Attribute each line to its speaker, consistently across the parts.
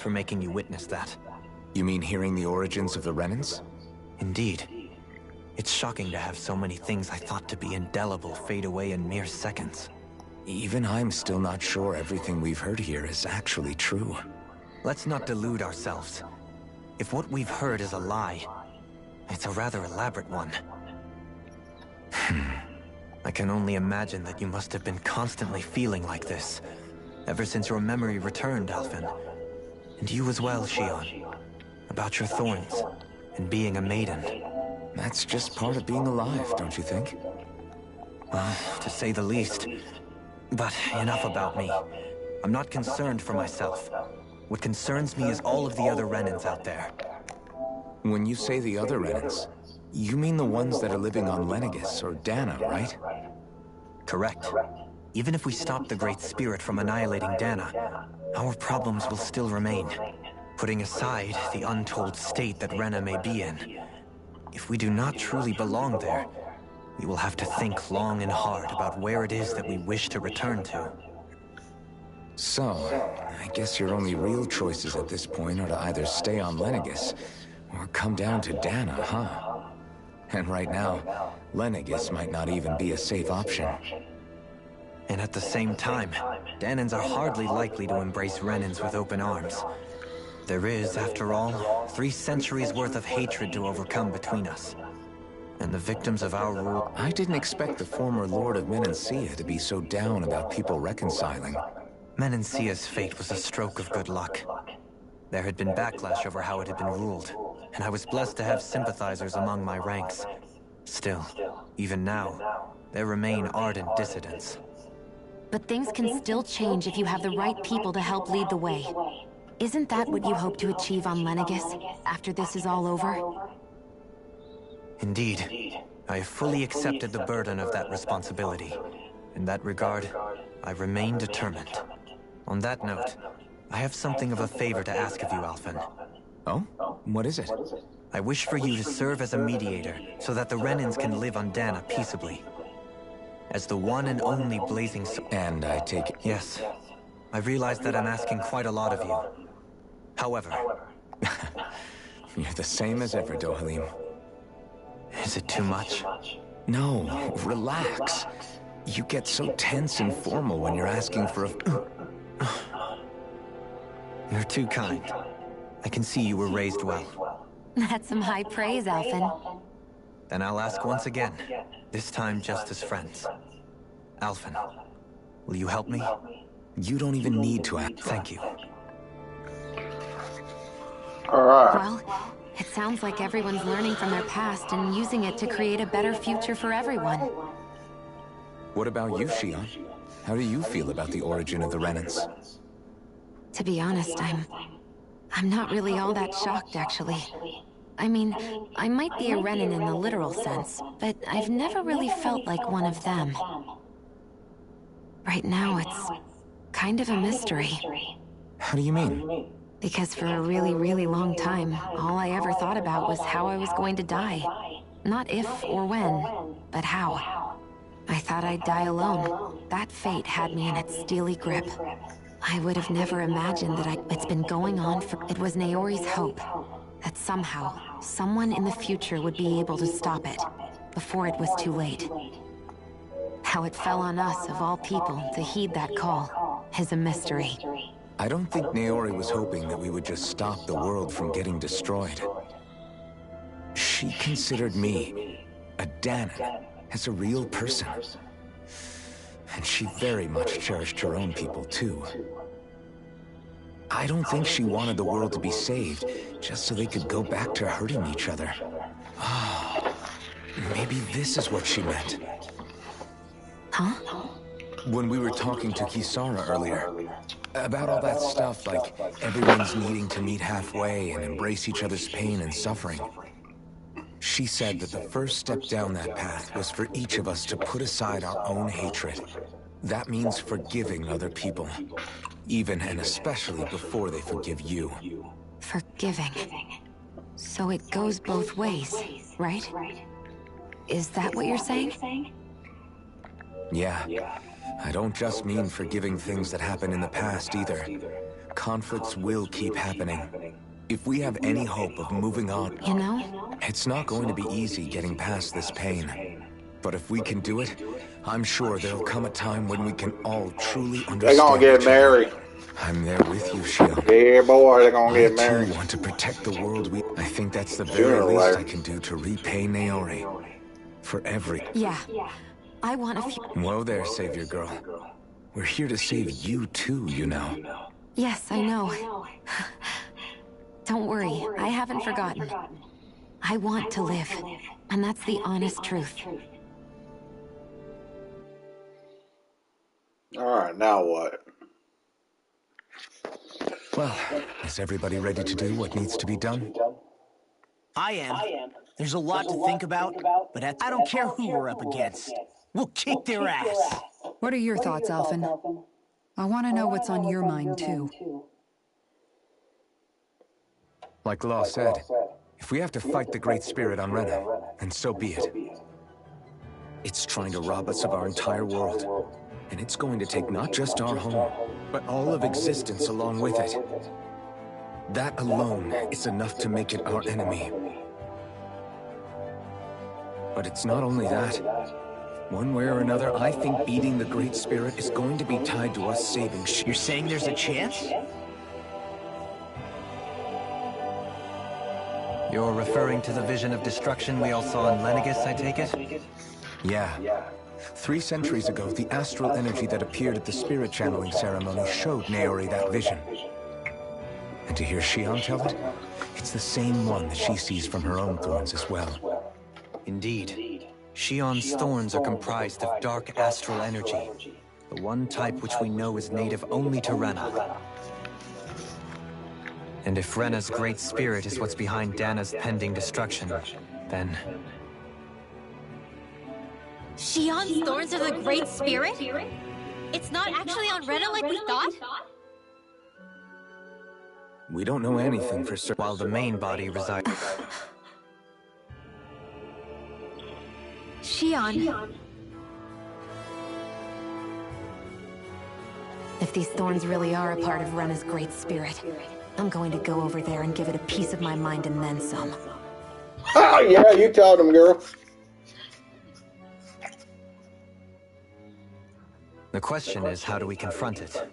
Speaker 1: for making you witness that.
Speaker 2: You mean hearing the origins of the Renans?
Speaker 1: Indeed. It's shocking to have so many things I thought to be indelible fade away in mere seconds.
Speaker 2: Even I'm still not sure everything we've heard here is actually true.
Speaker 1: Let's not delude ourselves. If what we've heard is a lie, it's a rather elaborate one. I can only imagine that you must have been constantly feeling like this, ever since your memory returned, Alphen. And you as well, Shionne. About your thorns, and being a maiden.
Speaker 2: That's just part of being alive, don't you think?
Speaker 1: Well, to say the least. But enough about me. I'm not concerned for myself. What concerns me is all of the other Renans out there.
Speaker 2: When you say the other Renans, you mean the ones that are living on Lenegis or Dana, right?
Speaker 1: Correct. Even if we stop the Great Spirit from annihilating Dana, our problems will still remain. Putting aside the untold state that Rena may be in, if we do not truly belong there, we will have to think long and hard about where it is that we wish to return to.
Speaker 2: So, I guess your only real choices at this point are to either stay on Lenegis, or come down to Dana, huh? And right now, Lenegis might not even be a safe option.
Speaker 1: And at the same time, Danans are hardly likely to embrace Renans with open arms. There is, after all, 3 centuries worth of hatred to overcome between us. And the victims of our rule...
Speaker 2: I didn't expect the former Lord of Menancia to be so down about people reconciling.
Speaker 1: Menancia's fate was a stroke of good luck. There had been backlash over how it had been ruled, and I was blessed to have sympathizers among my ranks. Still, even now, there remain ardent dissidents.
Speaker 3: But things can still change if you have the right people to help lead the way. Isn't that what you hope to achieve on Lenegis, after this is all over?
Speaker 1: Indeed. I have fully accepted the burden of that responsibility. In that regard, I remain determined. On that note, I have something of a favor to ask of you, Alphen.
Speaker 2: Oh? What is it?
Speaker 1: I wish for you to serve as a mediator, so that the Renans can live on Dana peaceably. As the one and only blazing
Speaker 2: And I take it...
Speaker 1: Yes. I realize that I'm asking quite a lot of you. However...
Speaker 2: You're the same as ever, Dohalim.
Speaker 1: Is it too much?
Speaker 2: No, relax. You get so tense and formal when you're asking for a...
Speaker 1: You're too kind. I can see you were raised well.
Speaker 3: That's some high praise, Alphen.
Speaker 1: Then I'll ask once again, this time just as friends. Alphen, will you help me?
Speaker 2: You don't even need to ask.
Speaker 1: Thank you.
Speaker 3: Well, it sounds like everyone's learning from their past and using it to create a better future for everyone.
Speaker 2: What about you, Shionne? How do you feel about the origin of the Renans?
Speaker 3: To be honest, I'm not really all that shocked, actually. I mean, I might be a Renan in the literal sense, but I've never really felt like one of them. Right now, it's kind of a mystery.
Speaker 2: How do you mean?
Speaker 3: Because for a really, really long time, all I ever thought about was how I was going to die. Not if or when, but how. I thought I'd die alone. That fate had me in its steely grip. I would have never imagined that it's been going on for... It was Naori's hope that somehow, someone in the future would be able to stop it, before it was too late. How it fell on us, of all people, to heed that call, is a mystery.
Speaker 2: I don't think Naori was hoping that we would just stop the world from getting destroyed. She considered me, a Danan, as a real person. And she very much cherished her own people, too. I don't think she wanted the world to be saved, just so they could go back to hurting each other. Maybe this is what she meant.
Speaker 3: Huh?
Speaker 2: When we were talking to Kisara earlier, about all that stuff, like everyone's needing to meet halfway and embrace each other's pain and suffering. She said that the first step down that path was for each of us to put aside our own hatred. That means forgiving other people, even and especially before they forgive you.
Speaker 3: Forgiving. So it goes both ways, right? Is that what you're saying?
Speaker 2: Yeah. I don't just mean forgiving things that happened in the past either, conflicts will keep happening. If we have any hope of moving on...
Speaker 3: You know?
Speaker 2: It's not going to be easy getting past this pain. But if we can do it, I'm sure there'll come a time when we can all truly understand.
Speaker 4: They're gonna get married.
Speaker 2: I'm there with you, Shion.
Speaker 4: Yeah, boy, they're gonna get
Speaker 2: I
Speaker 4: married.
Speaker 2: too want to protect the world I think that's the very least I can do to repay Naori. For every...
Speaker 3: Yeah. I want a few...
Speaker 2: Whoa there, Savior Girl. We're here to save you too, you know.
Speaker 3: Yes, I know. Don't worry, I haven't forgotten. I want to live, and that's the honest truth.
Speaker 4: Alright, now what?
Speaker 2: Well, is everybody ready to do what needs to be done?
Speaker 5: I am. There's a lot to think about, but I don't care who we're up against. We'll kick their ass.
Speaker 6: What are your thoughts, Alphen? I want to know what's on your mind, too.
Speaker 2: Like Law said, if we have to fight the Great Spirit on Rena, then so be it. It's trying to rob us of our entire world. And it's going to take not just our home, but all of existence along with it. That alone is enough to make it our enemy. But it's not only that. One way or another, I think beating the Great Spirit is going to be tied to us saving
Speaker 5: You're saying there's a chance?
Speaker 1: You're referring to the vision of destruction we all saw in Lenegis, I take it?
Speaker 2: Yeah. 3 centuries ago, the astral energy that appeared at the spirit channeling ceremony showed Naori that vision. And to hear Shion tell it, it's the same one that she sees from her own thorns as well.
Speaker 1: Indeed. Shion's thorns are comprised of dark astral energy, the one type which we know is native only to Rena. And if Rena's great spirit is what's behind Dana's pending destruction, then...
Speaker 7: Shion's thorns are the Great Spirit? It's not actually on Rena like we thought?
Speaker 2: We don't know anything for certain.
Speaker 1: While the main body resides...
Speaker 7: Shion.
Speaker 3: If these thorns really are a part of Rena's great spirit, I'm going to go over there and give it a piece of my mind and then some.
Speaker 4: Oh, yeah, you told them, girl.
Speaker 1: The question is, how do we confront it?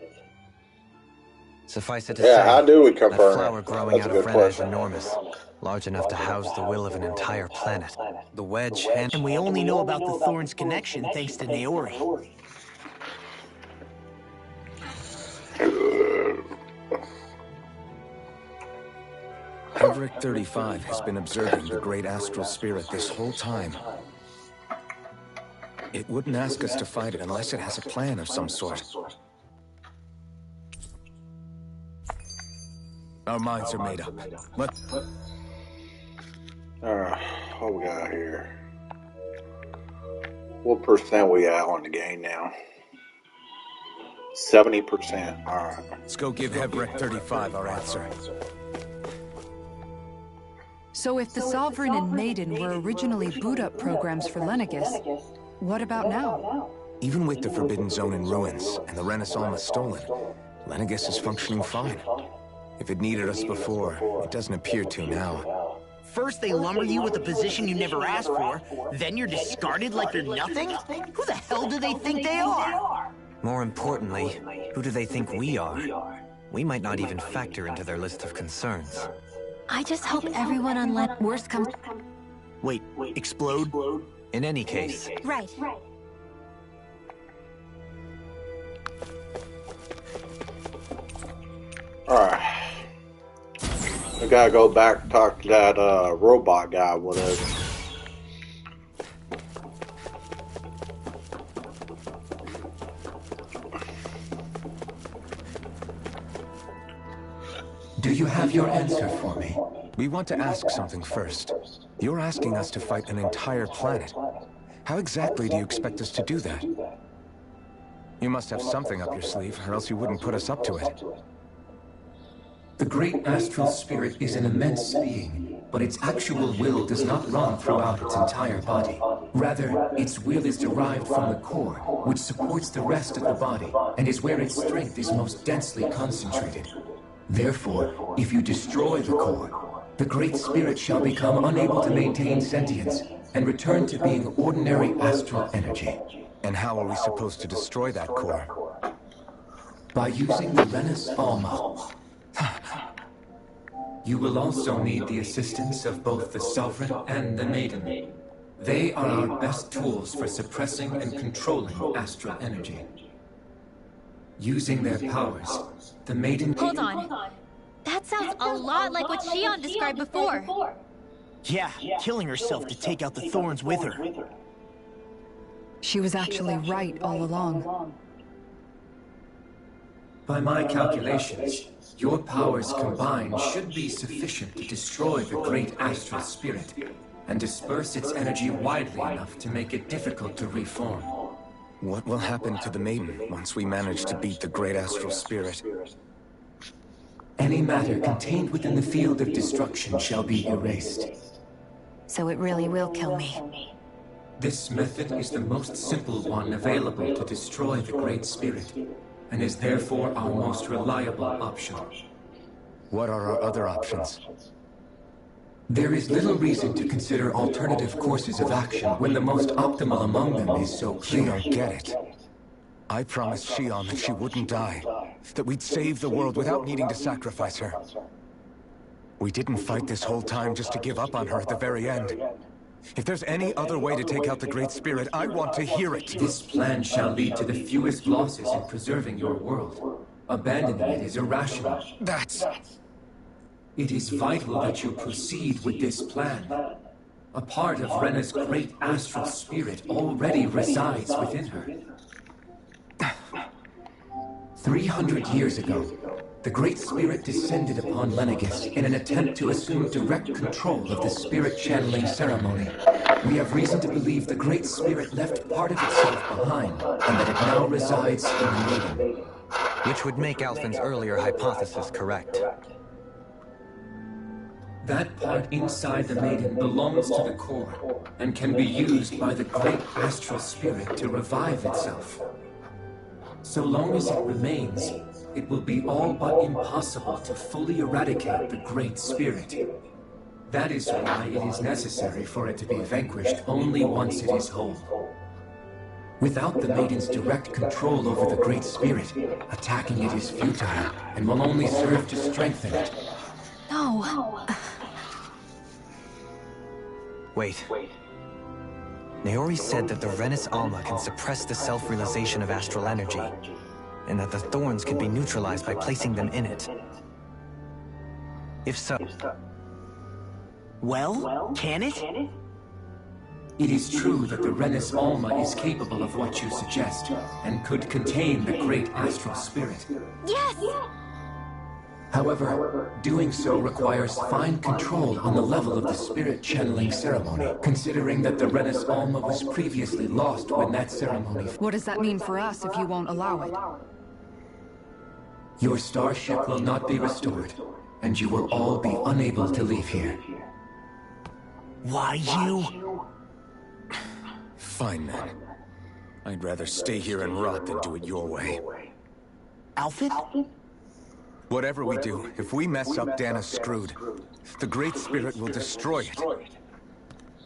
Speaker 1: Suffice it to say,
Speaker 4: Yeah, how do we
Speaker 1: that
Speaker 4: confirm
Speaker 1: flower
Speaker 4: it?
Speaker 1: growing
Speaker 4: That's
Speaker 1: out
Speaker 4: a
Speaker 1: of
Speaker 4: good
Speaker 1: Rena is
Speaker 4: question.
Speaker 1: enormous, large enough to house the will of an entire planet. The wedge and...
Speaker 5: And we only know about the Thorns connection thanks to Naori.
Speaker 2: Heverick 35 has been observing the great astral spirit this whole time. It wouldn't ask us to fight it unless it has a plan of some sort. Our minds are made up.
Speaker 4: Alright, what we got here? What percent we at on the game now? 70%. Alright.
Speaker 2: Let's go give Heverick 35 our answer.
Speaker 6: So if the Sovereign and Maiden were originally boot-up programs for Lenegis, what about now?
Speaker 2: Even with the Forbidden Zone in ruins and the Renaissance stolen, Lenegis is functioning fine. If it needed us before, it doesn't appear to now.
Speaker 5: First they lumber you with a position you never asked for, then you're discarded like you're nothing? Who the hell do they think they are?
Speaker 1: More importantly, who do they think we are? We might not even factor into their list of concerns.
Speaker 7: I just hope everyone on
Speaker 3: Worst comes...
Speaker 5: Wait, explode?
Speaker 1: In any case,
Speaker 7: Right.
Speaker 4: Alright. We gotta go back and talk to that robot guy, whatever.
Speaker 8: Do you have your answer for me?
Speaker 2: We want to ask something first. You're asking us to fight an entire planet. How exactly do you expect us to do that? You must have something up your sleeve, or else you wouldn't put us up to it.
Speaker 8: The great astral spirit is an immense being, but its actual will does not run throughout its entire body. Rather, its will is derived from the core, which supports the rest of the body, and is where its strength is most densely concentrated. Therefore, if you destroy the core, the Great Spirit shall become unable to maintain sentience, and return to being ordinary astral energy.
Speaker 2: And how are we supposed to destroy that core?
Speaker 8: By using the Renus Alma. You will also need the assistance of both the Sovereign and the Maiden. They are our best tools for suppressing and controlling astral energy. Using their powers, the Maiden...
Speaker 7: Hold on. That sounds a lot like what Xion described before.
Speaker 5: Yeah, killing herself to take out the thorns with her.
Speaker 6: She was actually right all along.
Speaker 8: By my calculations, your powers combined should be sufficient to destroy the great astral spirit and disperse its energy widely enough to make it difficult to reform.
Speaker 2: What will happen to the Maiden once we manage to beat the great astral spirit?
Speaker 8: Any matter contained within the field of destruction shall be erased.
Speaker 3: So it really will kill me.
Speaker 8: This method is the most simple one available to destroy the Great Spirit, and is therefore our most reliable option.
Speaker 2: What are our other options?
Speaker 8: There is little reason to consider alternative courses of action when the most optimal among them is so clear.
Speaker 2: You don't get it. I promised Xion that she wouldn't die, that we'd save the world without needing to sacrifice her. We didn't fight this whole time just to give up on her at the very end. If there's any other way to take out the Great Spirit, I want to hear it.
Speaker 8: This plan shall lead to the fewest losses in preserving your world. Abandoning it is irrational.
Speaker 2: That's...
Speaker 8: It is vital that you proceed with this plan. A part of Rena's great astral spirit already resides within her. 300 years ago, the Great Spirit descended upon Lenegis in an attempt to assume direct control of the spirit channeling ceremony. We have reason to believe the Great Spirit left part of itself behind, and that it now resides in the Maiden.
Speaker 1: Which would make Alphen's earlier hypothesis correct.
Speaker 8: That part inside the Maiden belongs to the core, and can be used by the great astral spirit to revive itself. So long as it remains, it will be all but impossible to fully eradicate the Great Spirit. That is why it is necessary for it to be vanquished only once it is whole. Without the Maiden's direct control over the Great Spirit, attacking it is futile, and will only serve to strengthen it.
Speaker 3: No.
Speaker 1: Wait. Naori said that the Renus Alma can suppress the self-realization of astral energy, and that the thorns can be neutralized by placing them in it. If so...
Speaker 5: Well, can it?
Speaker 8: It is true that the Renus Alma is capable of what you suggest, and could contain the great astral spirit.
Speaker 7: Yes!
Speaker 8: However, doing so requires fine control on the level of the spirit channeling ceremony, considering that the Renus Alma was previously lost when that ceremony...
Speaker 6: What does that mean for us if you won't allow it?
Speaker 8: Your starship will not be restored, and you will all be unable to leave here.
Speaker 5: Why you?
Speaker 2: Fine then. I'd rather stay here and rot than do it your way.
Speaker 5: Alphen?
Speaker 2: Whatever we do, if we mess up, Dana's screwed. The Great Spirit will destroy it.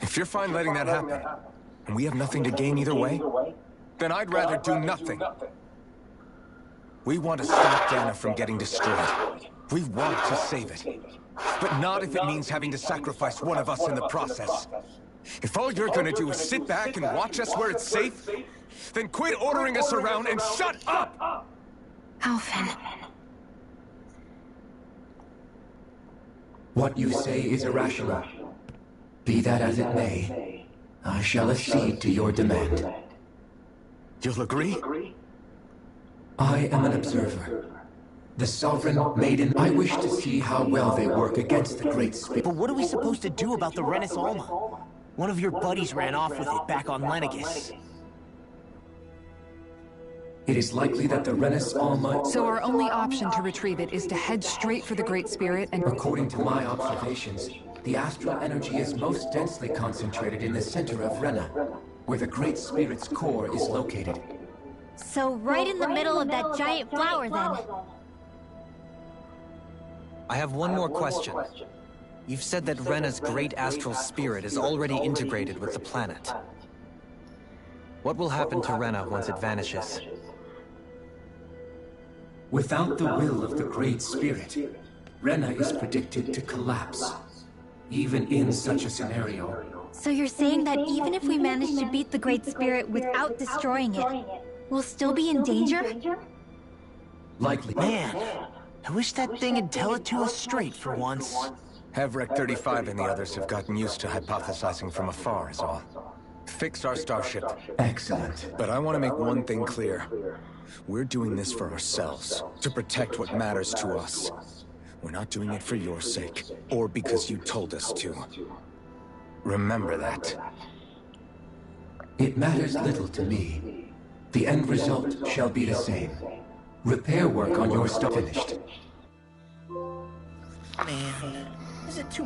Speaker 2: If you're fine letting that happen, and we have nothing to gain either way, then I'd rather do nothing. We want to stop Dana from getting destroyed. We want to save it. But not if it means having to sacrifice one of us in the process. If all you're gonna do is sit back and watch us where it's safe, then quit ordering us around and shut up!
Speaker 3: Alphen.
Speaker 8: What you say is irrational. Be that as it may, I shall accede to your demand.
Speaker 2: You'll agree?
Speaker 8: I am an observer. The Sovereign, Maiden, I wish to see how well they work against the Great Spirit.
Speaker 5: But what are we supposed to do about the Renus Alma? One of your buddies ran off with it back on Lenegis.
Speaker 8: It is likely that the Renus Alma...
Speaker 6: So our only option to retrieve it is to head straight for the Great Spirit and...
Speaker 8: According to my observations, the astral energy is most densely concentrated in the center of Rena, where the Great Spirit's core is located.
Speaker 7: So right in the middle of that giant flower, then.
Speaker 1: I have one more question. You've said that Rena's great astral spirit is already integrated with the planet. What will happen to Rena once it vanishes?
Speaker 8: Without the will of the Great Spirit, Rena is predicted to collapse, even in such a scenario.
Speaker 7: So you're saying that even if we manage to beat the Great Spirit without destroying it, we'll still be in danger?
Speaker 8: Likely.
Speaker 5: Man, I wish that thing would tell it to us straight for once.
Speaker 2: Havrek 35 and the others have gotten used to hypothesizing from afar is all. Fix our starship.
Speaker 8: Excellent.
Speaker 2: But I want to make one thing clear. We're doing this for ourselves, to protect what matters to us. We're not doing it for your sake, or because you told us to. Remember that.
Speaker 8: It matters little to me. The end result shall be the same. Repair work on your star finished.
Speaker 5: Man, is it too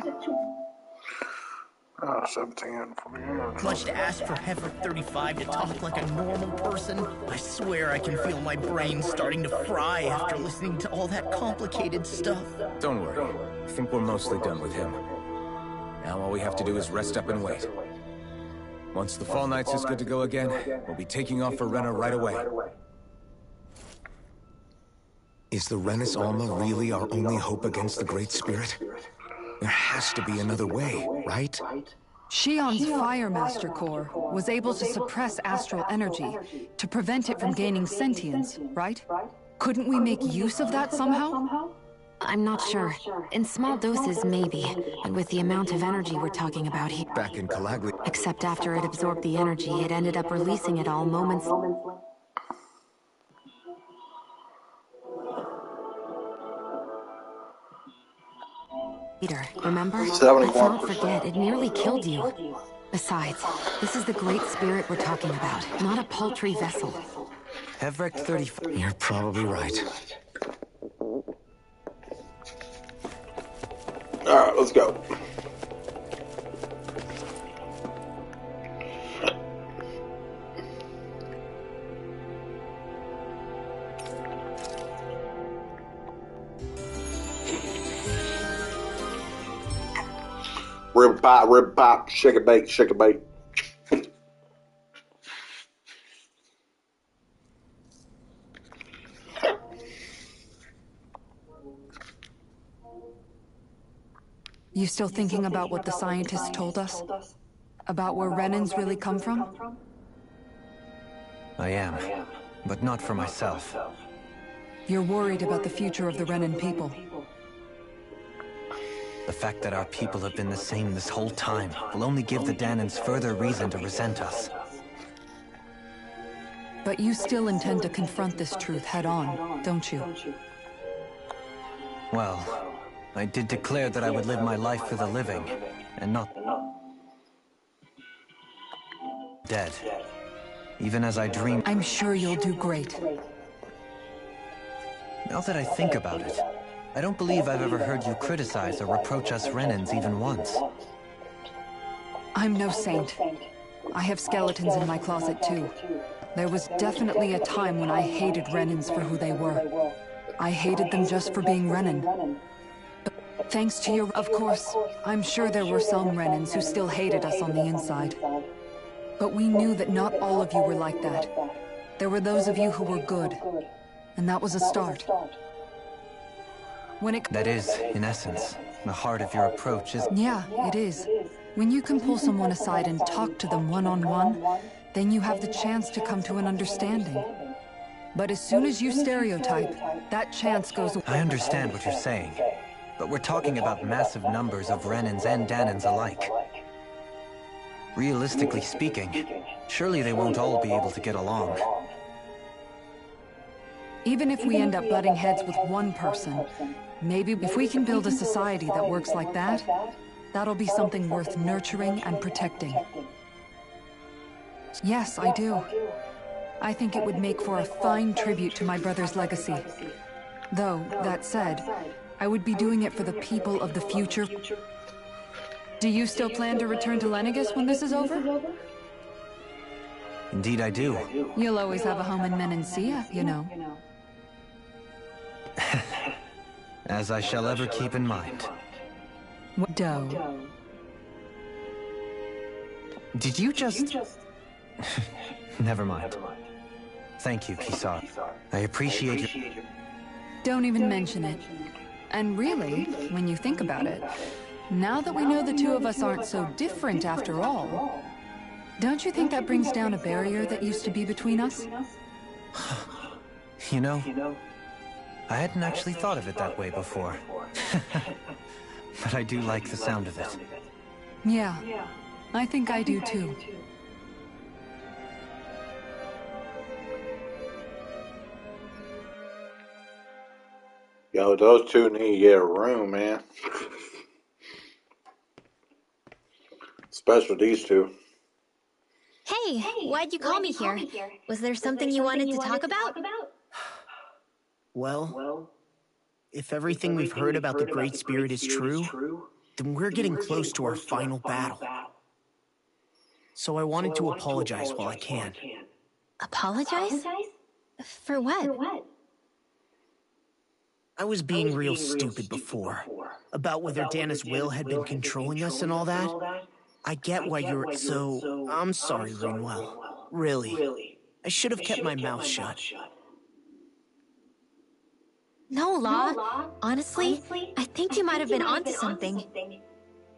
Speaker 4: 17 for me.
Speaker 5: much to ask for Heifer 35 to talk like a normal person? I swear I can feel my brain starting to fry after listening to all that complicated stuff.
Speaker 2: Don't worry. I think we're mostly done with him. Now all we have to do is rest up and wait. Once the Fall Knights is good to go again, we'll be taking off for Rena right away. Is the Renis Alma really our only hope against the Great Spirit? There has to be another way, right?
Speaker 6: Shion's Fire Master Core was able to suppress astral energy to prevent it from gaining sentience, right? Couldn't we make use of that somehow?
Speaker 3: I'm not sure. In small doses, maybe. But with the amount of energy we're talking about here...
Speaker 2: Back in Calagli...
Speaker 3: Except after it absorbed the energy, it ended up releasing it all moments... later, remember? Let's not forget, it nearly killed you. Besides, this is the Great Spirit we're talking about, not a paltry vessel.
Speaker 1: Havrek 35...
Speaker 2: You're probably right.
Speaker 4: Alright, let's go. Rib pop, shake a bake, shake a bake.
Speaker 6: You still thinking about what the scientists told us? About where Renans really come from?
Speaker 1: I am, but not for myself.
Speaker 6: You're worried about the future of the Renan people.
Speaker 1: The fact that our people have been the same this whole time will only give the Danans further reason to resent us.
Speaker 6: But you still intend to confront this truth head-on, don't you?
Speaker 1: Well, I did declare that I would live my life for the living, and not dead. Even as I dreamed...
Speaker 6: I'm sure you'll do great.
Speaker 1: Now that I think about it, I don't believe I've ever heard you criticize or reproach us Renans even once.
Speaker 6: I'm no saint. I have skeletons in my closet too. There was definitely a time when I hated Renans for who they were. I hated them just for being Renan. But thanks to your... Of course, I'm sure there were some Renans who still hated us on the inside. But we knew that not all of you were like that. There were those of you who were good. And that was a start.
Speaker 1: That is, in essence, the heart of your approach is...
Speaker 6: Yeah, it is. When you can pull someone aside and talk to them one-on-one, then you have the chance to come to an understanding. But as soon as you stereotype, that chance goes away.
Speaker 1: I understand what you're saying, but we're talking about massive numbers of Renans and Danans alike. Realistically speaking, surely they won't all be able to get along.
Speaker 6: Even if we end up butting heads with one person, maybe if we can build a society that works like that, that'll be something worth nurturing and protecting. Yes, I do. I think it would make for a fine tribute to my brother's legacy. Though, that said, I would be doing it for the people of the future. Do you still plan to return to Lenegis when this is over?
Speaker 1: Indeed I do.
Speaker 6: You'll always have a home in Menancia, you know.
Speaker 1: As I shall ever keep in mind.
Speaker 6: Doe.
Speaker 1: Did you just... Never mind. Thank you, Kisar. I appreciate your...
Speaker 6: Don't even mention it. And really, when you think about it, now that we know the two of us aren't so different after all, don't you think that brings down a barrier that used to be between us?
Speaker 1: You know, I hadn't actually thought of it that way before. But I do like the sound of it.
Speaker 6: Yeah, I think I do too.
Speaker 4: Yo, those two need to get a room, man. Especially these two.
Speaker 7: Hey, why'd you call me here? Was there something you wanted to talk about?
Speaker 5: Well, if everything we've heard about the Great Spirit is true, then we're getting close to our final battle. So I wanted to apologize while I can.
Speaker 7: Apologize? For what?
Speaker 5: I was being real stupid before, about whether Dana's will had been controlling us and all that. I get why you're... So, I'm sorry, Rinwell. Really. I should have kept my mouth shut.
Speaker 7: No, Law. Honestly, I think you might have been onto something.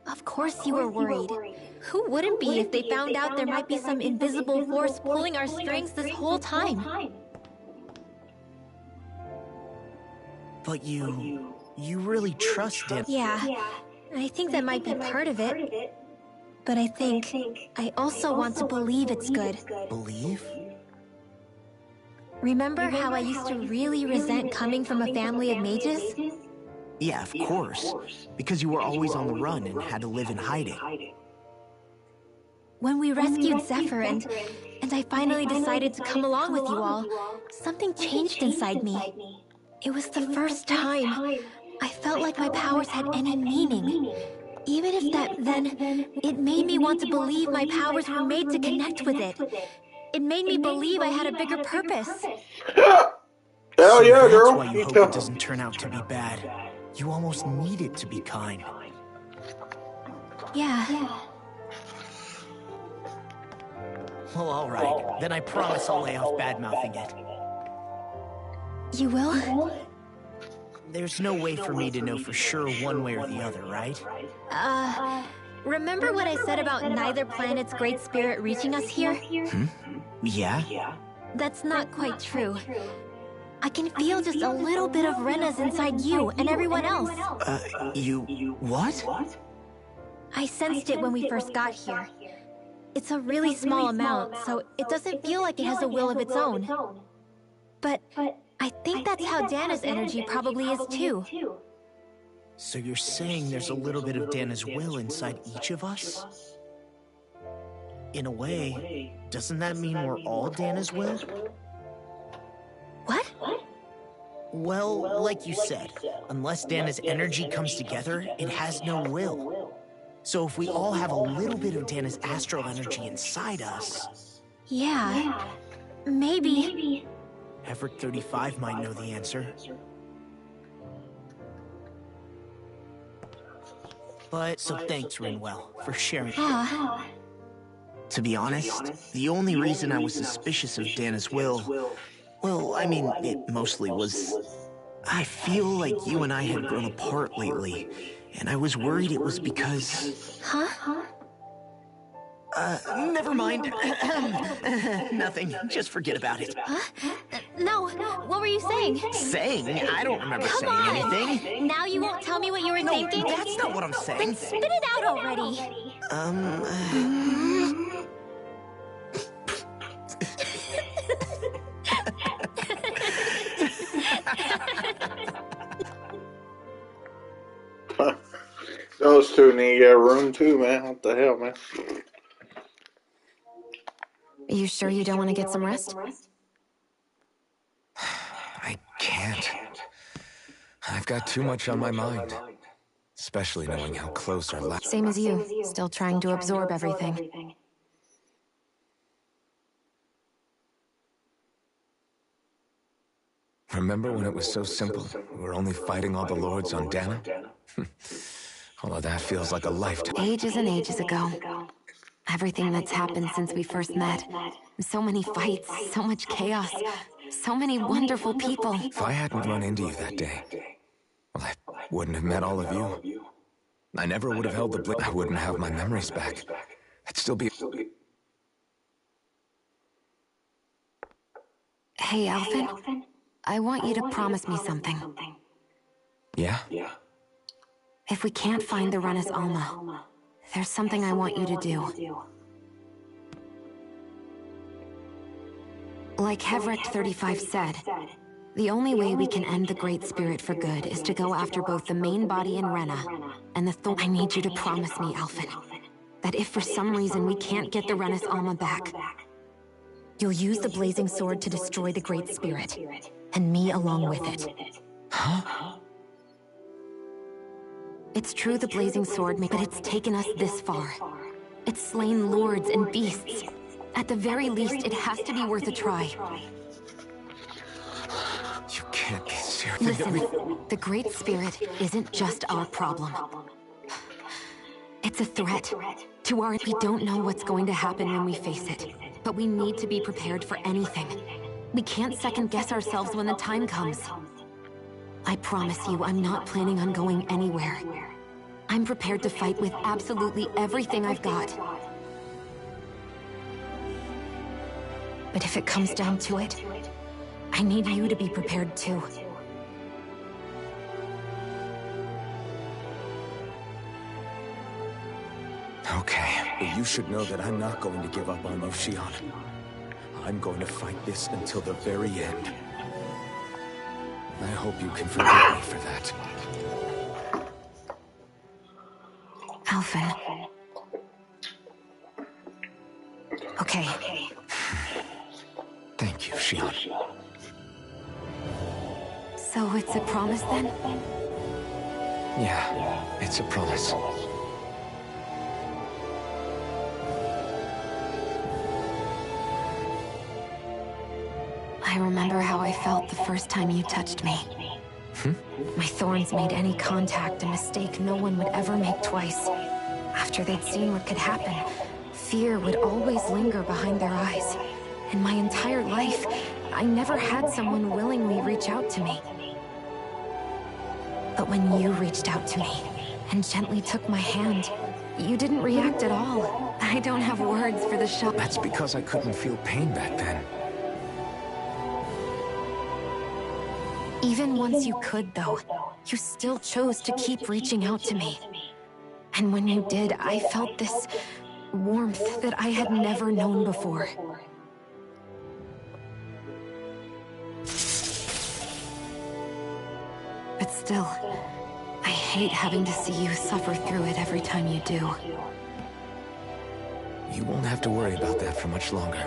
Speaker 7: Of course you were worried. Who wouldn't be if they found out there might be some invisible force pulling our strings this whole time?
Speaker 5: But you really trust Dana.
Speaker 7: Yeah, I think that might be part of it. But I think I also want to believe it's good.
Speaker 5: Believe?
Speaker 7: Remember how I used to really resent coming from a family of mages?
Speaker 5: Yeah, of course. Because you were always on the run and had to live in hiding.
Speaker 7: When we rescued Zephyr and I finally decided to come along with you all, something changed inside me. It was the first time I felt like my powers had any meaning. Even if it made me want to believe my powers were made to connect with it. It made me believe I had a bigger purpose.
Speaker 4: Hell yeah, girl.
Speaker 5: That's why you hope it doesn't turn out to be bad. You almost need it to be kind.
Speaker 7: Yeah.
Speaker 5: Well, alright. Then I promise I'll lay off bad-mouthing it.
Speaker 7: You will?
Speaker 5: There's no way for me to know for sure one way or the other, right?
Speaker 7: Remember what I said about neither planet's great spirit reaching us here?
Speaker 5: Yeah?
Speaker 7: That's not quite true. I can feel just a little bit of Rena's inside you and everyone else.
Speaker 5: What?
Speaker 7: I sensed it when we first got here. It's a really small amount, so it doesn't feel like it has a will of its own. But I think that's how Dana's energy probably is too.
Speaker 5: So you're saying there's a little bit of Dana's will inside each of us? In a way, doesn't that mean we're all Dana's will?
Speaker 7: What?
Speaker 5: Well, like you said, unless Dana's energy comes together, it has no will. So if we all have a little bit of Dana's astral energy inside us...
Speaker 7: Yeah, maybe.
Speaker 5: Everett 35 might know the answer. But, so thanks, Rinwell, for sharing. To be honest, the only reason I was suspicious of Dana's will... Well, I mean, it mostly was... I feel like you and I had grown apart lately, and I was worried it was because... Never mind. Nothing. Just forget about it.
Speaker 7: No, what were you saying?
Speaker 5: Saying? I don't remember saying anything.
Speaker 7: Now you won't tell me what you were thinking?
Speaker 5: That's not what I'm saying.
Speaker 7: Then spit it out already.
Speaker 4: Those two need to get a room too, man. What the hell, man?
Speaker 3: Are you sure you don't want to get some rest?
Speaker 2: I can't. I've got too much on my mind. especially knowing how close our last...
Speaker 3: Same as you, still trying to absorb everything.
Speaker 2: Remember when it was so simple? We were only fighting all the lords on Dana? All of that feels like a lifetime.
Speaker 3: Ages and ages ago. Everything that's happened since we first met. So many fights, so much chaos, so many wonderful people.
Speaker 2: If I hadn't run into you that day, well, I wouldn't have met all of you. I never would have held the blade. I wouldn't have my memories back. I'd still be...
Speaker 3: Hey, Alphen. I want you to promise me something.
Speaker 2: Yeah?
Speaker 3: If we can't find the Renis Alma, there's something I want you to do. Like Hevrecht 35 said, the only way we can end the Great Spirit for good is to go after both the main body in Rena and the Thorn. I need you to promise me, Alphen, that if for some reason we can't get the Renis Alma back, you'll use the Blazing Sword to destroy the Great Spirit, and me along with it.
Speaker 2: Huh?
Speaker 3: It's true the Blazing Sword but it's taken us this far. It's slain lords and beasts. At the very least, it has to be worth a try.
Speaker 2: You can't be serious.
Speaker 3: Listen, the Great Spirit isn't just our problem. It's a threat to our... We don't know what's going to happen when we face it, but we need to be prepared for anything. We can't second-guess ourselves when the time comes. I promise you, I'm not planning on going anywhere. I'm prepared to fight with absolutely everything I've got. But if it comes down to it, I need you to be prepared too.
Speaker 2: Okay, but you should know that I'm not going to give up on you, Shionne. I'm going to fight this until the very end. I hope you can forgive me for that.
Speaker 3: Alphen. Okay.
Speaker 2: Thank you, Shionne.
Speaker 3: So it's a promise then?
Speaker 2: Yeah, it's a promise.
Speaker 3: I remember how I felt the first time you touched me. My thorns made any contact a mistake no one would ever make twice. After they'd seen what could happen, fear would always linger behind their eyes. In my entire life, I never had someone willingly reach out to me. But when you reached out to me and gently took my hand, you didn't react at all. I don't have words for the shock.
Speaker 2: That's because I couldn't feel pain back then.
Speaker 3: Even once you could, though, you still chose to keep reaching out to me. And when you did, I felt this warmth that I had never known before. But still, I hate having to see you suffer through it every time you do.
Speaker 2: You won't have to worry about that for much longer.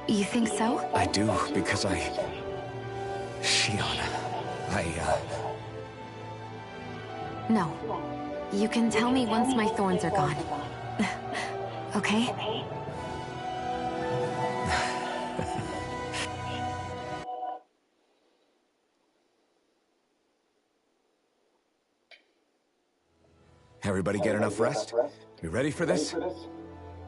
Speaker 3: You think so?
Speaker 2: I do, because Shionne,
Speaker 3: No. You can tell me once my thorns are gone. Okay?
Speaker 2: Everybody get enough rest? You ready for this?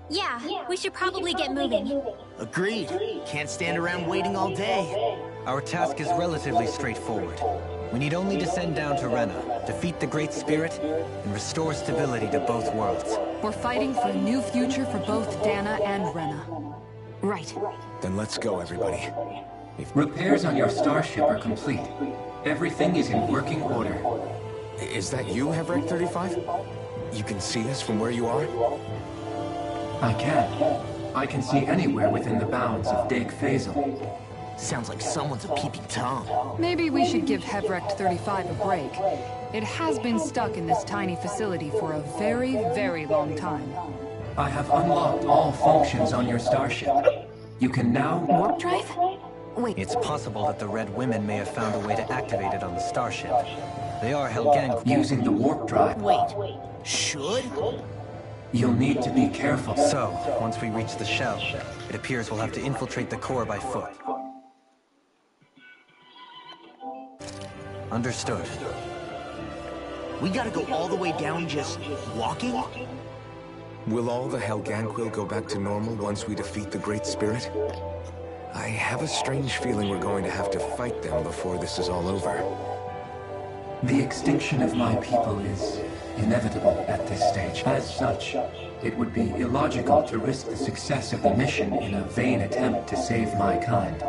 Speaker 7: Yeah, we should probably get moving.
Speaker 5: Agreed. Can't stand around waiting all day.
Speaker 1: Our task is relatively straightforward. We need only descend down to Rena, defeat the Great Spirit, and restore stability to both worlds.
Speaker 6: We're fighting for a new future for both Dana and Rena.
Speaker 3: Right.
Speaker 2: Then let's go, everybody.
Speaker 8: Repairs on your starship are complete. Everything is in working order.
Speaker 2: Is that you, Hevrecht 35? You can see us from where you are?
Speaker 8: I can. I can see anywhere within the bounds of Dake Faisal.
Speaker 5: Sounds like someone's a peeping Tom.
Speaker 6: Maybe we should give Hevrecht 35 a break. It has been stuck in this tiny facility for a very, very long time.
Speaker 8: I have unlocked all functions on your starship. You can now...
Speaker 3: Warp drive? Wait.
Speaker 1: It's possible that the Red Women may have found a way to activate it on the starship. They are Helgank.
Speaker 8: Using the warp drive,
Speaker 5: Wait, should?
Speaker 8: you'll need to be careful.
Speaker 1: So, once we reach the shell, it appears we'll have to infiltrate the core by foot. Understood.
Speaker 5: We gotta go all the way down just walking?
Speaker 2: Will all the Helganquil go back to normal once we defeat the Great Spirit? I have a strange feeling we're going to have to fight them before this is all over.
Speaker 8: The extinction of my people is inevitable at this stage. As such, it would be illogical to risk the success of the mission in a vain attempt to save my kind.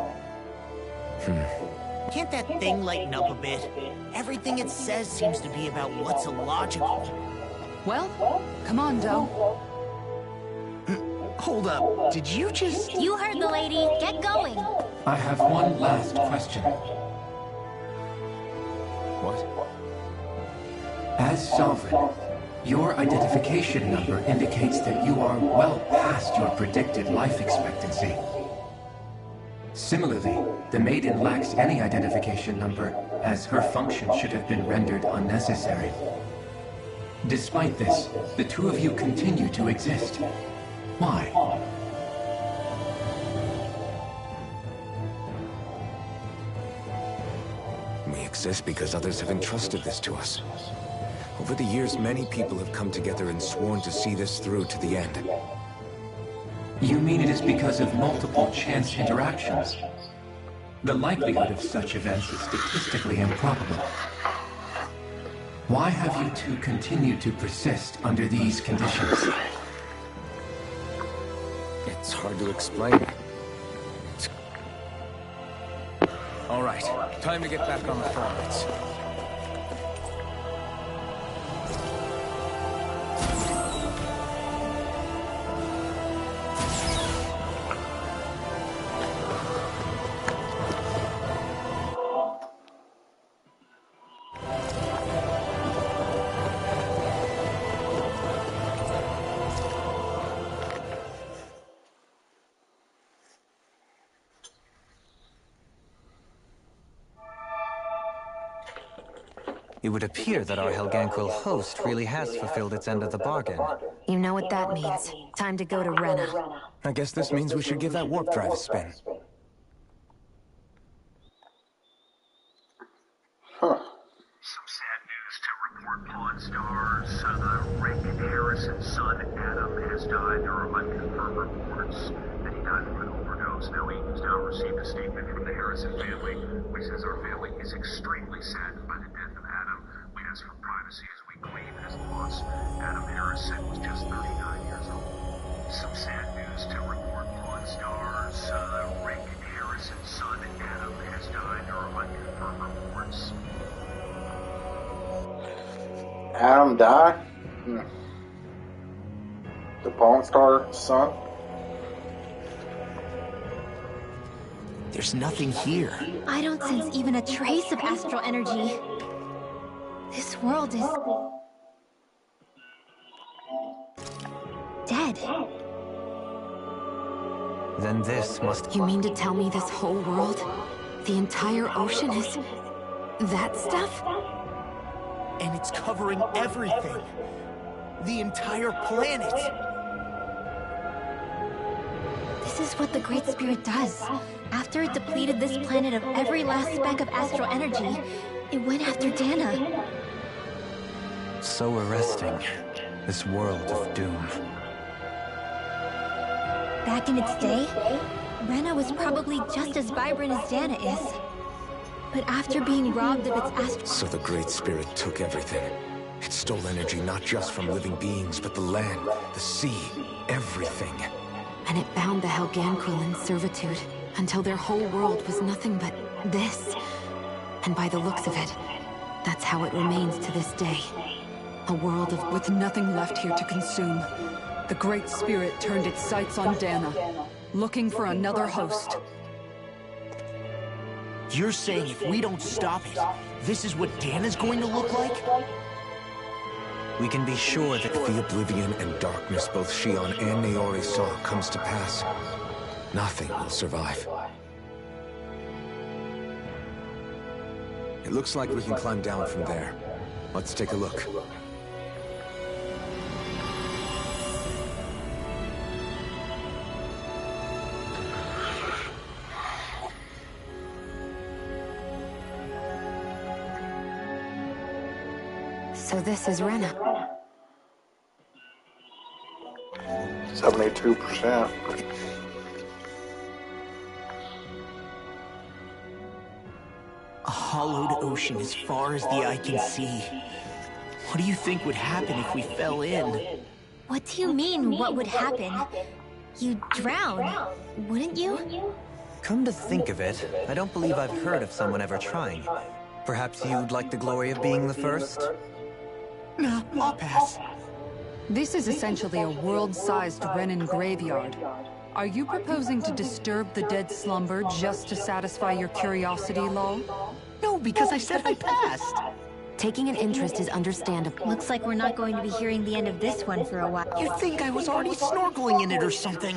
Speaker 5: Can't that thing lighten up a bit? Everything it says seems to be about what's illogical.
Speaker 6: Well, come on, Doe.
Speaker 5: Hold up, did you just...
Speaker 7: You heard the lady. Get going.
Speaker 8: I have one last question.
Speaker 2: What?
Speaker 8: As Sovereign, your identification number indicates that you are well past your predicted life expectancy. Similarly, the Maiden lacks any identification number, as her function should have been rendered unnecessary. Despite this, the two of you continue to exist. Why?
Speaker 2: We exist because others have entrusted this to us. Over the years, many people have come together and sworn to see this through to the end.
Speaker 8: You mean it is because of multiple chance interactions? The likelihood of such events is statistically improbable. Why have you two continued to persist under these conditions?
Speaker 2: It's hard to explain. All right, time to get back on the forwards.
Speaker 1: It would appear that our Helganquil host really has fulfilled its end of the bargain.
Speaker 3: You know what that means. Time to go to Rena.
Speaker 2: I guess this means we should give that warp drive a spin.
Speaker 4: Huh.
Speaker 9: Some sad news to report, Pawn Stars. The Rick Harrison's son, Adam, has died. There are unconfirmed reports that he died from an overdose. Now, Eaton's now received a statement from the Harrison family, which says our family is extremely saddened by the death of Adam. We ask for privacy as we grieve his loss. Adam Harrison was just 39 years old. Some sad news to report, Pawn Stars. Rick Harrison's son, Adam, has died. There are unconfirmed reports.
Speaker 4: Adam died? The Pawn Star son?
Speaker 5: There's nothing here.
Speaker 7: I don't sense even a trace of astral energy. This world is... dead.
Speaker 1: Then this must...
Speaker 3: You mean to tell me this whole world, the entire ocean is... that stuff?
Speaker 5: And it's covering everything. The entire planet.
Speaker 7: This is what the Great Spirit does. After it depleted this planet of every last speck of astral energy, it went after Dana.
Speaker 1: So arresting. This world of doom.
Speaker 7: Back in its day, Rena was probably just as vibrant as Dana is. But after being robbed of its astral...
Speaker 2: So the Great Spirit took everything. It stole energy not just from living beings, but the land, the sea, everything.
Speaker 3: And it bound the Helganquil in servitude, until their whole world was nothing but this. And by the looks of it, that's how it remains to this day. A world of...
Speaker 6: With nothing left here to consume, the Great Spirit turned its sights on Dana, looking for another host.
Speaker 5: You're saying if we don't stop it, this is what Dana's going to look like?
Speaker 1: We can be sure that
Speaker 2: If the oblivion and darkness both Shion and Naori saw comes to pass, nothing will survive. It looks like we can climb down from there. Let's take a look.
Speaker 3: So this is Rena.
Speaker 4: 72%.
Speaker 5: A hollowed ocean as far as the eye can see. What do you think would happen if we fell in?
Speaker 7: What do you mean, what would happen? You'd drown, wouldn't you?
Speaker 1: Come to think of it, I don't believe I've heard of someone ever trying. Perhaps you'd like the glory of being the first?
Speaker 5: No, I'll pass.
Speaker 6: This is essentially a world-sized Renan graveyard. Are you proposing to disturb the dead slumber just to satisfy your curiosity, Lol?
Speaker 5: No, because I said I passed.
Speaker 3: Taking an interest is understandable.
Speaker 7: Looks like we're not going to be hearing the end of this one for a while.
Speaker 5: You'd think I was already snorkeling in it or something.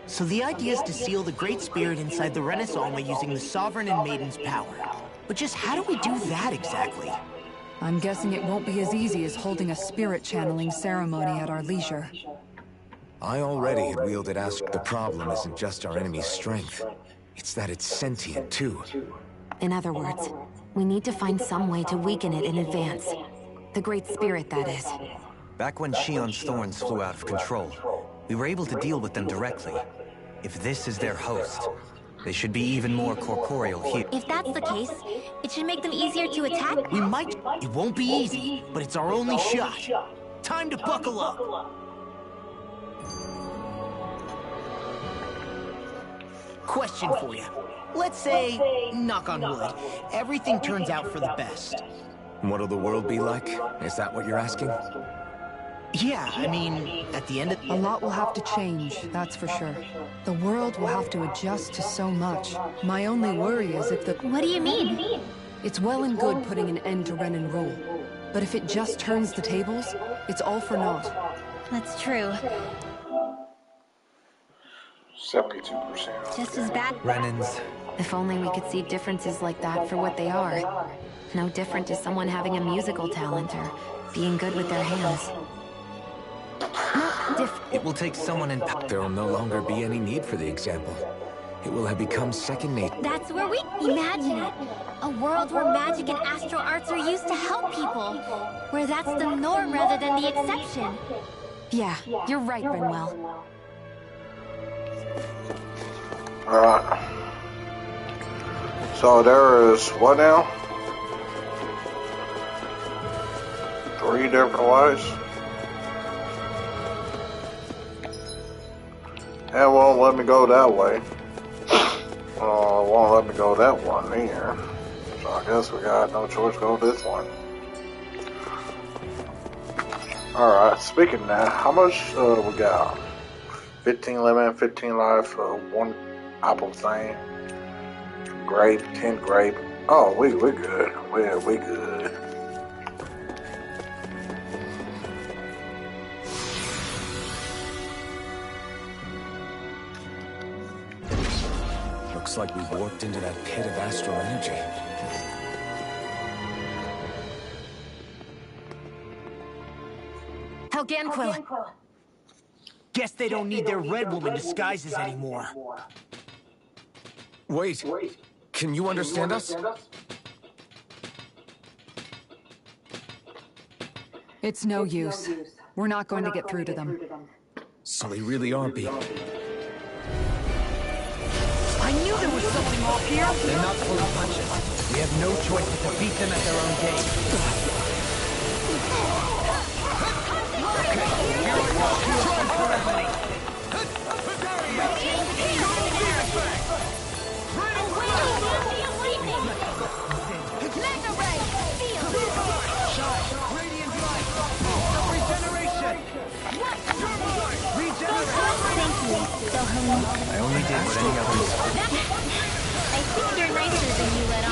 Speaker 5: So the idea is to seal the Great Spirit inside the Renaissance using the Sovereign and Maiden's power. But just how do we do that exactly?
Speaker 6: I'm guessing it won't be as easy as holding a spirit channeling ceremony at our leisure.
Speaker 2: I already had wielded Astral. The problem isn't just our enemy's strength. It's that it's sentient, too.
Speaker 3: In other words, we need to find some way to weaken it in advance. The Great Spirit, that is.
Speaker 1: Back when Shion's thorns flew out of control, we were able to deal with them directly. If this is their host, they should be even more corporeal here.
Speaker 7: If that's the case, it should make them easier to attack.
Speaker 5: We might. It won't be easy, but it's our only shot. Time to buckle up. Question for you. Let's say, knock on wood, everything turns out for the best.
Speaker 2: What'll the world be like? Is that what you're asking?
Speaker 5: Yeah, I mean, at the end of...
Speaker 6: A lot will have to change, that's for sure. The world will have to adjust to so much. My only worry is if the...
Speaker 7: What do you mean?
Speaker 6: It's well and good putting an end to Renan rule. But if it just turns the tables, it's all for naught.
Speaker 7: That's true.
Speaker 4: 72%.
Speaker 7: Just as bad.
Speaker 1: Renans.
Speaker 3: If only we could see differences like that for what they are. No different to someone having a musical talent or being good with their hands.
Speaker 1: It will take someone in power.
Speaker 2: There will no longer be any need for the example. It will have become second nature.
Speaker 7: That's where we... Imagine it. A world where magic and astral arts are used to help people. Where that's the norm rather than the exception.
Speaker 3: Yeah, you're right, Rinwell.
Speaker 4: Alright. So there is what now? 3 different ways. It won't let me go that way. It won't let me go that one either. So I guess we got no choice to go this one. Alright, speaking of that, how much we got? 15 lemon, 15 life, 1 apple thing. Grape, 10 grape. Oh, we good. We good.
Speaker 2: Looks like we warped into that pit of astral energy.
Speaker 3: Helganquil!
Speaker 5: Guess they don't need their Red Woman disguises anymore.
Speaker 2: Wait, can you understand us?
Speaker 6: It's no use. We're not going to get through to them.
Speaker 2: So they really are being...
Speaker 5: I knew there was something off here!
Speaker 1: They're not pulling punches. We have no choice but to beat them at their own game. I only did what any others.
Speaker 7: I think you're nicer than you let on.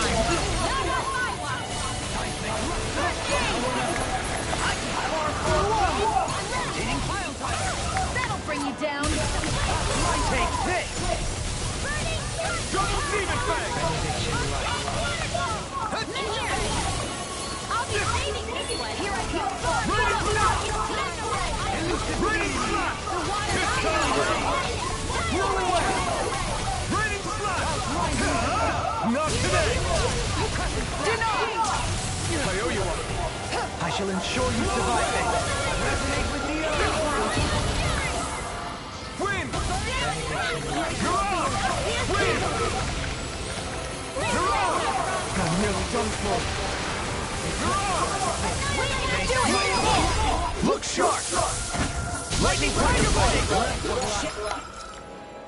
Speaker 1: shall ensure you survive it. Resonate with the earth.
Speaker 2: Win! You're out! Win! You're out!
Speaker 1: I'm nearly done for.
Speaker 2: Look sharp!
Speaker 1: Lightning fireball!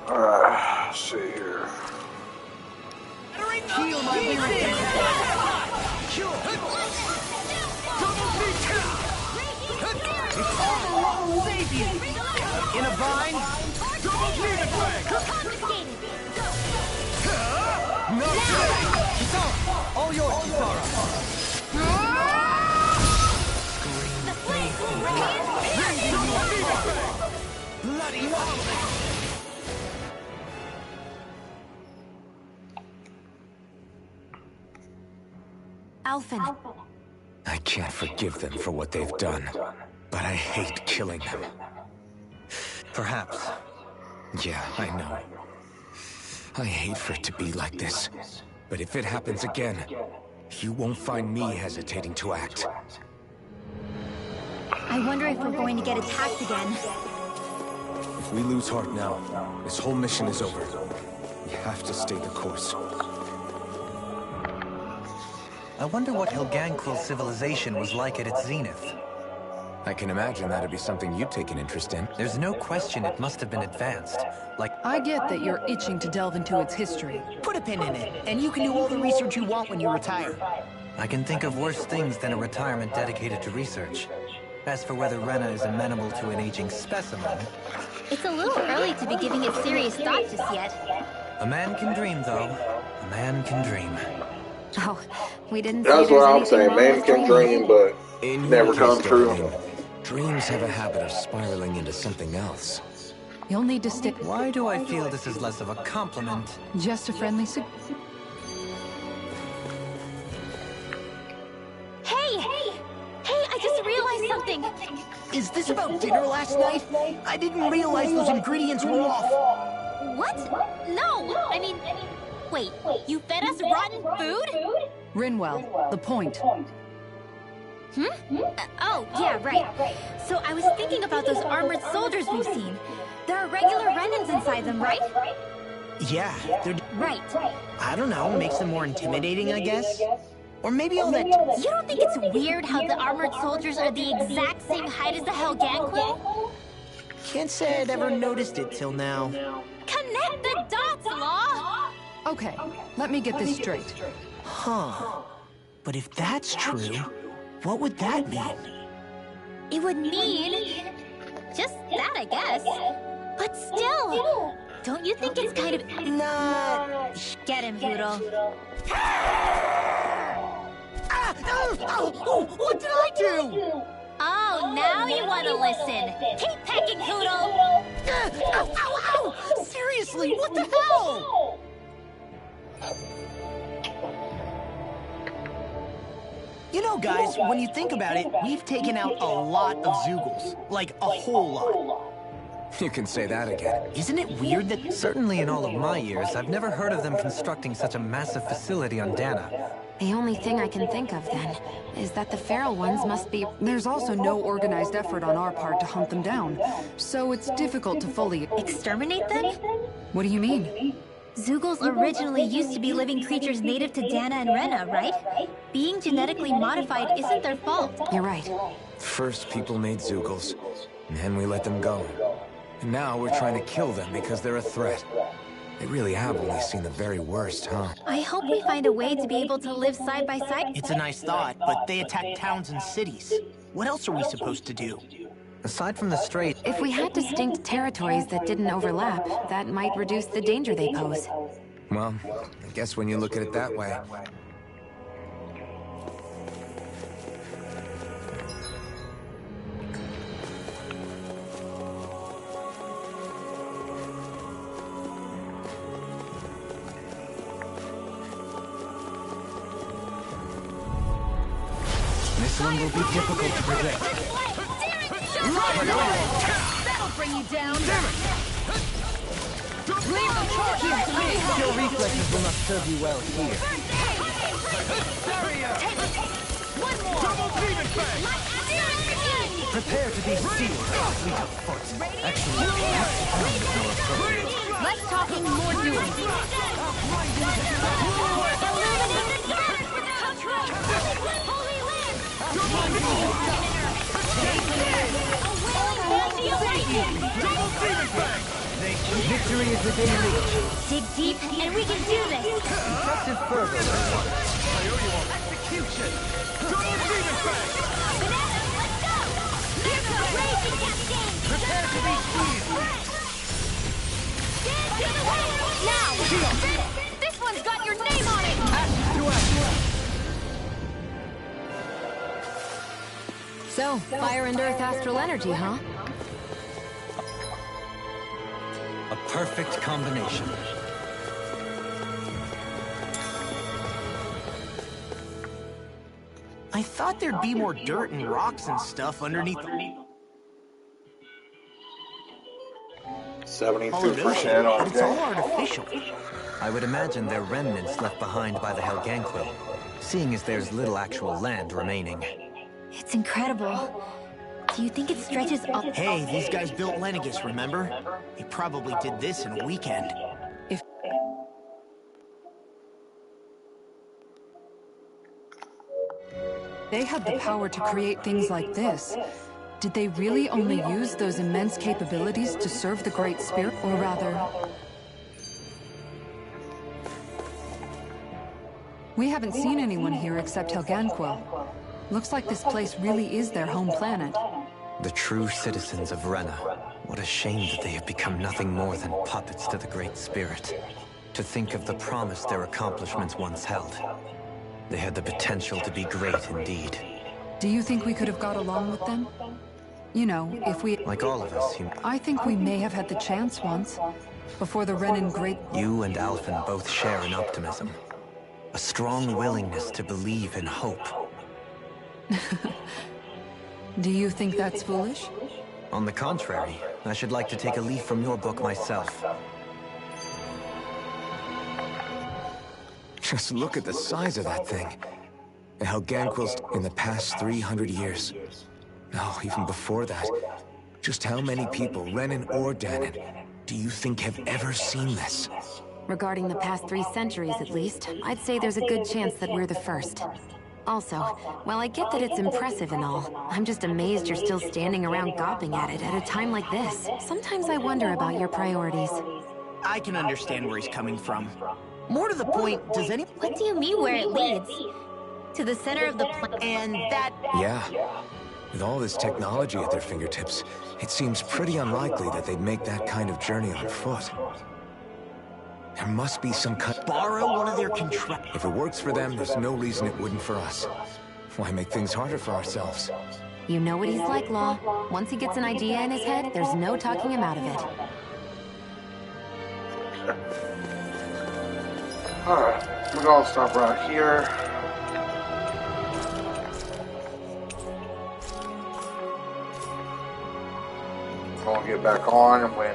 Speaker 4: Alright, let's see here.
Speaker 1: Heal my weary. Save you! In a bind?
Speaker 2: Double demon fang! No shame!
Speaker 1: Kisara! All yours, Kisara! Bloody hell!
Speaker 3: Alphen.
Speaker 2: I can't forgive them for what they've done, but I hate killing them.
Speaker 1: Perhaps.
Speaker 2: Yeah, I know. I hate for it to be like this. But if it happens again, you won't find me hesitating to act.
Speaker 7: I wonder if we're going to get attacked again.
Speaker 2: If we lose heart now, this whole mission is over. We have to stay the course.
Speaker 1: I wonder what Helganquil civilization was like at its zenith.
Speaker 2: I can imagine that'd be something you'd take an interest in.
Speaker 1: There's no question it must have been advanced. Like,
Speaker 6: I get that you're itching to delve into its history.
Speaker 5: Put a pin in it, and you can do all the research you want when you retire.
Speaker 1: I can think of worse things than a retirement dedicated to research. As for whether Rena is amenable to an aging specimen...
Speaker 7: It's a little early to be giving it serious thought just yet.
Speaker 1: A man can dream, though. A man can dream.
Speaker 3: Oh, we didn't
Speaker 4: That's
Speaker 3: say
Speaker 4: what
Speaker 3: there's
Speaker 4: I'm
Speaker 3: anything
Speaker 4: saying.
Speaker 3: wrong
Speaker 4: Man
Speaker 3: with
Speaker 4: can
Speaker 3: dreaming.
Speaker 4: dream, but
Speaker 2: In
Speaker 4: never
Speaker 2: your
Speaker 4: come
Speaker 2: case,
Speaker 4: true.
Speaker 2: darling, dreams have a habit of spiraling into something else.
Speaker 6: You'll need to stick...
Speaker 1: Why do I feel this is less of a compliment?
Speaker 6: Just a friendly
Speaker 7: Hey! Hey, I just realized something!
Speaker 5: Is this about dinner last night? I didn't realize those ingredients were off.
Speaker 7: What? No! I mean... Wait, you fed us rotten food?
Speaker 6: Rinwell, the point.
Speaker 7: Oh, yeah, right. So I was thinking about those armored soldiers we've seen. There are regular Renans inside them, right?
Speaker 5: Yeah, they're...
Speaker 7: Right.
Speaker 5: I don't know, makes them more intimidating, I guess? Or maybe all that...
Speaker 7: You don't think it's weird how the armored soldiers are the exact same height as the Helganquil?
Speaker 5: Can't say I'd ever noticed it till now.
Speaker 7: Connect the dots, Law!
Speaker 6: Okay, let me get this straight.
Speaker 5: Huh. But if that's true, what would that mean?
Speaker 7: It would mean... just that, I guess. But still, don't you think it's kind of...
Speaker 5: Not...
Speaker 7: Get him, Hootle.
Speaker 5: What did I do?
Speaker 7: Oh, now you want to listen. Keep pecking, Hootle.
Speaker 5: Ow! Seriously, what the hell? You know, guys, when you think about it, we've taken out a lot of Zeugles. Like, a whole lot.
Speaker 2: You can say that again.
Speaker 5: Isn't it weird that...
Speaker 1: Certainly in all of my years, I've never heard of them constructing such a massive facility on Dana.
Speaker 3: The only thing I can think of, then, is that the feral ones must be...
Speaker 6: There's also no organized effort on our part to hunt them down, so it's difficult to fully...
Speaker 7: Exterminate them?
Speaker 6: What do you mean?
Speaker 7: Zeugles originally used to be living creatures native to Dana and Rena, right? Being genetically modified isn't their fault.
Speaker 3: You're right.
Speaker 2: First, people made Zeugles, and then we let them go. And now we're trying to kill them because they're a threat. They really have only seen the very worst, huh?
Speaker 7: I hope we find a way to be able to live side by side.
Speaker 5: It's a nice thought, but they attack towns and cities. What else are we supposed to do?
Speaker 1: Aside from the Strait...
Speaker 3: If we had distinct territories that didn't overlap, that might reduce the danger they pose.
Speaker 2: Well, I guess when you look at it that way.
Speaker 1: This one will be difficult to predict.
Speaker 6: That'll bring you down! Damn it! Leave the chalk here to me!
Speaker 1: Your reflexes will not serve you well here.
Speaker 6: One more! Double demon
Speaker 1: Prepare to be sealed, fleet of foot. Actually, perhaps the term is more appropriate.
Speaker 7: Less talking, more doing.
Speaker 1: Victory is within reach.
Speaker 7: Dig deep, and we can do this.
Speaker 1: Impressive fervor, everyone.
Speaker 10: Execution! Double demon fang!
Speaker 7: Let's go! Here's the raging cascade!
Speaker 10: Prepare to be seized!
Speaker 7: Now! This one's got your name on it!
Speaker 1: Ashes to ashes.
Speaker 3: So, fire and earth astral energy, huh?
Speaker 1: A perfect combination.
Speaker 5: I thought there'd be more dirt and rocks and stuff underneath the...
Speaker 4: 72% on
Speaker 5: It's all
Speaker 4: game.
Speaker 5: artificial.
Speaker 1: I would imagine they're remnants left behind by the Helganquil, seeing as there's little actual land remaining.
Speaker 7: It's incredible. Do you think it stretches up?
Speaker 5: Hey, these guys built Lenegis, remember? They probably did this in a weekend.
Speaker 6: They had the power to create things like this. Did they really only use those immense capabilities to serve the Great Spirit? Or rather... We haven't seen anyone here except Helganquil. Looks like this place really is their home planet.
Speaker 1: The true citizens of Rena. What a shame that they have become nothing more than puppets to the Great Spirit. To think of the promise their accomplishments once held. They had the potential to be great indeed.
Speaker 6: Do you think we could have got along with them? You know, if we...
Speaker 1: Like all of us,
Speaker 6: I think we may have had the chance once. Before the Renan Great...
Speaker 1: You and Alphen both share an optimism. A strong willingness to believe in hope.
Speaker 6: Do you think that's foolish?
Speaker 1: On the contrary, I should like to take a leaf from your book myself.
Speaker 2: Just look at the size of that thing. And how Helganquil's in the past 300 years. No, even before that. Just how many people, Renan or Danan, do you think have ever seen this?
Speaker 3: Regarding the past 3 centuries, at least, I'd say there's a good chance that we're the first. Also, while I get that it's impressive and all, I'm just amazed you're still standing around gawping at it at a time like this. Sometimes I wonder about your priorities.
Speaker 5: I can understand where he's coming from. More to the point, does any...
Speaker 7: What do you mean where it leads? To the center of the planet?
Speaker 5: And that...
Speaker 2: Yeah. With all this technology at their fingertips, it seems pretty unlikely that they'd make that kind of journey on foot. There must be some kind...
Speaker 5: Borrow one of their
Speaker 2: If it works for them, there's no reason it wouldn't for us. Why make things harder for ourselves?
Speaker 3: You know what he's like, Law. Once he gets an idea in his head, there's no talking him out of it.
Speaker 4: Alright, we're gonna stop right here. Gonna get back on when